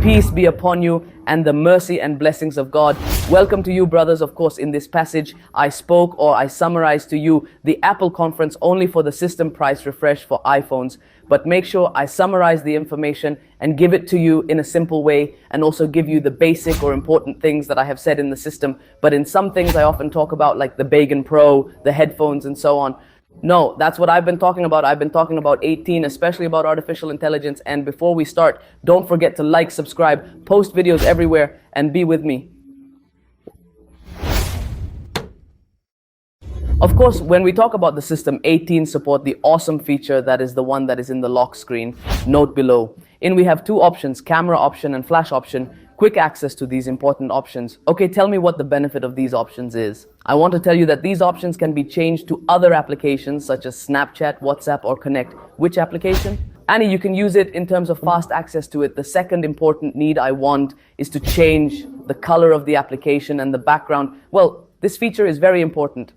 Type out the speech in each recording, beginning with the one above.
Peace be upon you and the mercy and blessings of God. Welcome to you, brothers. Of course, in this passage, I spoke or I summarized to you the Apple conference only for the system price refresh for iPhones. But make sure I summarize the information and give it to you in a simple way, and also give you the basic or important things that I have said in the system. But in some things I often talk about, like the Beacon Pro, the headphones and so on. No, that's what I've been talking about. I've been talking about 18, especially about artificial intelligence. And before we start, don't forget to like, subscribe, post videos everywhere, and be with me. Of course, when we talk about the system, 18 support the awesome feature that is the one that is in the lock screen. Note below. We have two options, camera option and flash option. Quick access to these important options. Okay, tell me what the benefit of these options is. I want to tell you that these options can be changed to other applications such as Snapchat, WhatsApp, or Connect. Which application? Annie, you can use it in terms of fast access to it. The second important need I want is to change the color of the application and the background. Well, this feature is very important.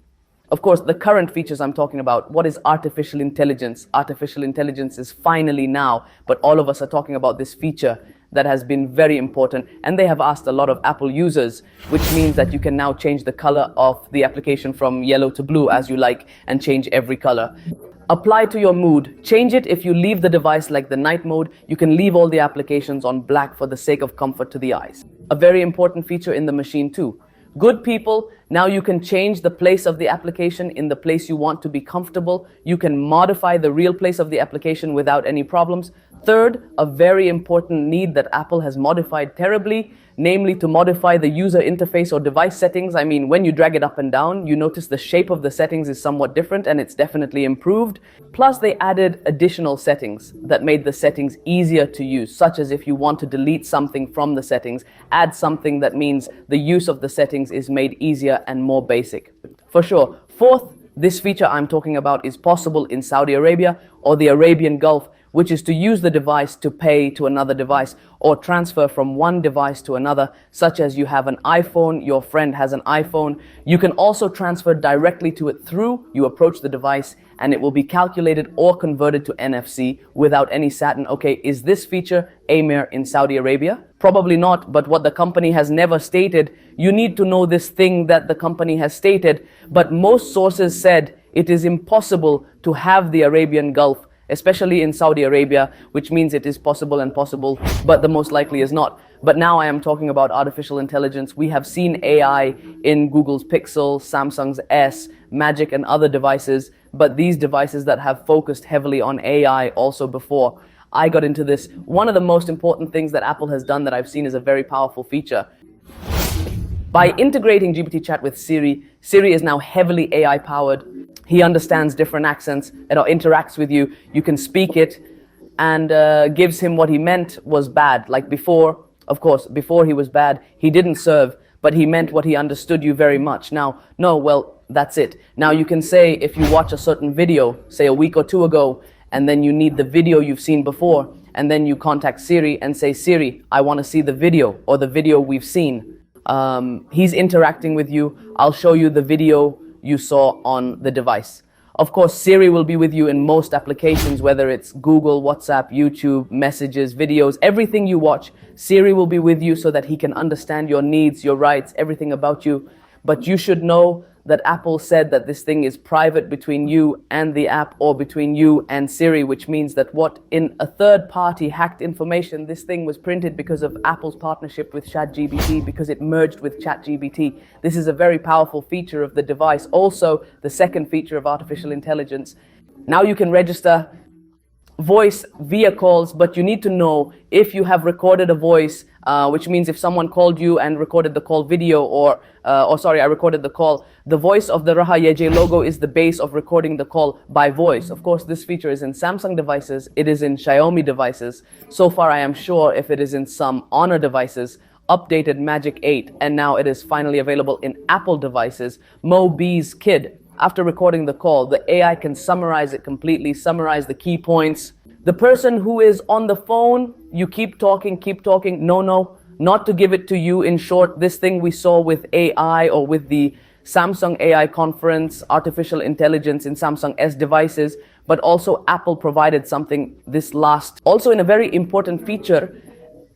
Of course, the current features I'm talking about, what is artificial intelligence? Artificial intelligence is finally now, but all of us are talking about this feature that has been very important, and they have asked a lot of Apple users, which means that you can now change the color of the application from yellow to blue as you like, and change every color. Apply to your mood. Change it if you leave the device like the night mode. You can leave all the applications on black for the sake of comfort to the eyes. A very important feature in the machine too. Good people, now you can change the place of the application in the place you want to be comfortable. You can modify the real place of the application without any problems. Third, a very important need that Apple has modified terribly, namely to modify the user interface or device settings. I mean, when you drag it up and down, you notice the shape of the settings is somewhat different, and it's definitely improved. Plus, they added additional settings that made the settings easier to use, such as if you want to delete something from the settings, add something that means the use of the settings is made easier and more basic. For sure. Fourth, this feature I'm talking about is possible in Saudi Arabia or the Arabian Gulf, which is to use the device to pay to another device or transfer from one device to another, such as you have an iPhone, your friend has an iPhone. You can also transfer directly to it through, you approach the device, and it will be calculated or converted to NFC without any satin. Okay, is this feature AMER in Saudi Arabia? Probably not, but what the company has never stated, you need to know this thing that the company has stated, but most sources said it is impossible to have the Arabian Gulf, especially in Saudi Arabia, which means it is possible and possible, but the most likely is not. But now I am talking about artificial intelligence. We have seen AI in Google's Pixel, Samsung's S, Magic and other devices, but these devices that have focused heavily on AI also before I got into this. One of the most important things that Apple has done that I've seen is a very powerful feature. By integrating GPT Chat with Siri, Siri is now heavily AI powered. He understands different accents, it interacts with you. You can speak it and gives him what he meant was bad. Like before, of course, before he was bad, he didn't serve, but he meant what he understood you very much. Now, no, well, that's it. Now you can say if you watch a certain video, say a week or two ago, and then you need the video you've seen before, and then you contact Siri and say, Siri, I want to see the video or the video we've seen. He's interacting with you. I'll show you the video you saw on the device. Of course, Siri will be with you in most applications, whether it's Google, WhatsApp, YouTube, messages, videos, everything you watch. Siri will be with you so that he can understand your needs, your rights, everything about you. But you should know that Apple said that this thing is private between you and the app or between you and Siri, which means that what in a third party hacked information, this thing was printed because of Apple's partnership with ChatGPT, because it merged with ChatGPT. This is a very powerful feature of the device. Also, the second feature of artificial intelligence. Now you can register voice via calls, but you need to know if you have recorded a voice, which means if someone called you and recorded the call video I recorded the call, the voice of the Raha Yeje logo is the base of recording the call by voice. Of course, this feature is in Samsung devices, it is in Xiaomi devices. So far, I am sure if it is in some Honor devices, updated Magic 8, and now it is finally available in Apple devices. Mo B's Kid. After recording the call, the AI can summarize it completely, summarize the key points. The person who is on the phone, you keep talking. No, not to give it to you. In short, this thing we saw with AI or with the Samsung AI conference, artificial intelligence in Samsung S devices, but also Apple provided something this last. Also in a very important feature,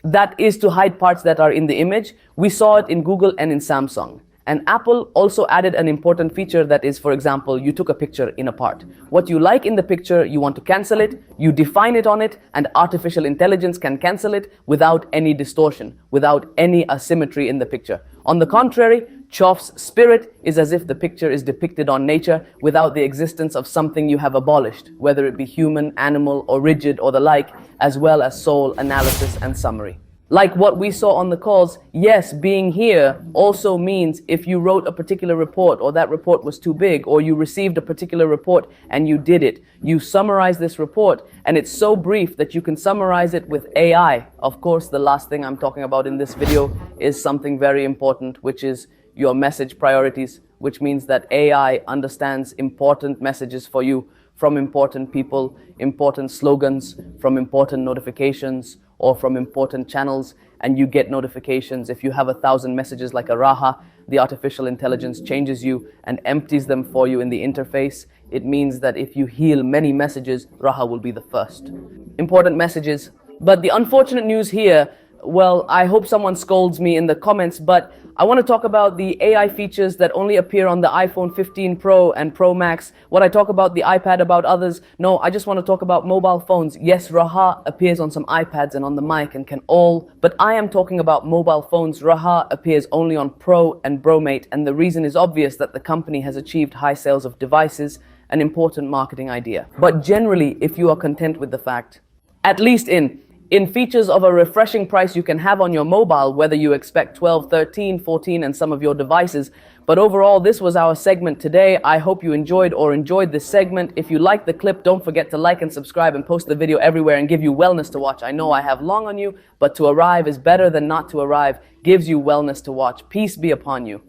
that is to hide parts that are in the image. We saw it in Google and in Samsung. And Apple also added an important feature that is, for example, you took a picture in a part. What you like in the picture, you want to cancel it, you define it on it, and artificial intelligence can cancel it without any distortion, without any asymmetry in the picture. On the contrary, Choff's spirit is as if the picture is depicted on nature without the existence of something you have abolished, whether it be human, animal, or rigid, or the like, as well as soul, analysis, and summary. Like what we saw on the calls, yes, being here also means if you wrote a particular report or that report was too big, or you received a particular report and you did it, you summarize this report and it's so brief that you can summarize it with AI. Of course, the last thing I'm talking about in this video is something very important, which is your message priorities, which means that AI understands important messages for you from important people, important slogans, from important notifications, or from important channels, and you get notifications. If you have 1,000 messages like a Raha, the artificial intelligence changes you and empties them for you in the interface. It means that if you heal many messages, Raha will be the first. Important messages. But the unfortunate news here, well, I hope someone scolds me in the comments, but I want to talk about the AI features that only appear on the iPhone 15 Pro and Pro Max. What I talk about the iPad about others, no, I just want to talk about mobile phones. Yes, Raha appears on some iPads and on the mic and can all, but I am talking about mobile phones. Raha appears only on Pro and Bromate, and the reason is obvious, that the company has achieved high sales of devices, an important marketing idea. But generally, if you are content with the fact, at least in features of a refreshing price you can have on your mobile, whether you expect 12, 13, 14 and some of your devices. But overall, this was our segment today. I hope you enjoyed this segment. If you liked the clip, don't forget to like and subscribe and post the video everywhere and give you wellness to watch. I know I have long on you, but to arrive is better than not to arrive. Gives you wellness to watch. Peace be upon you.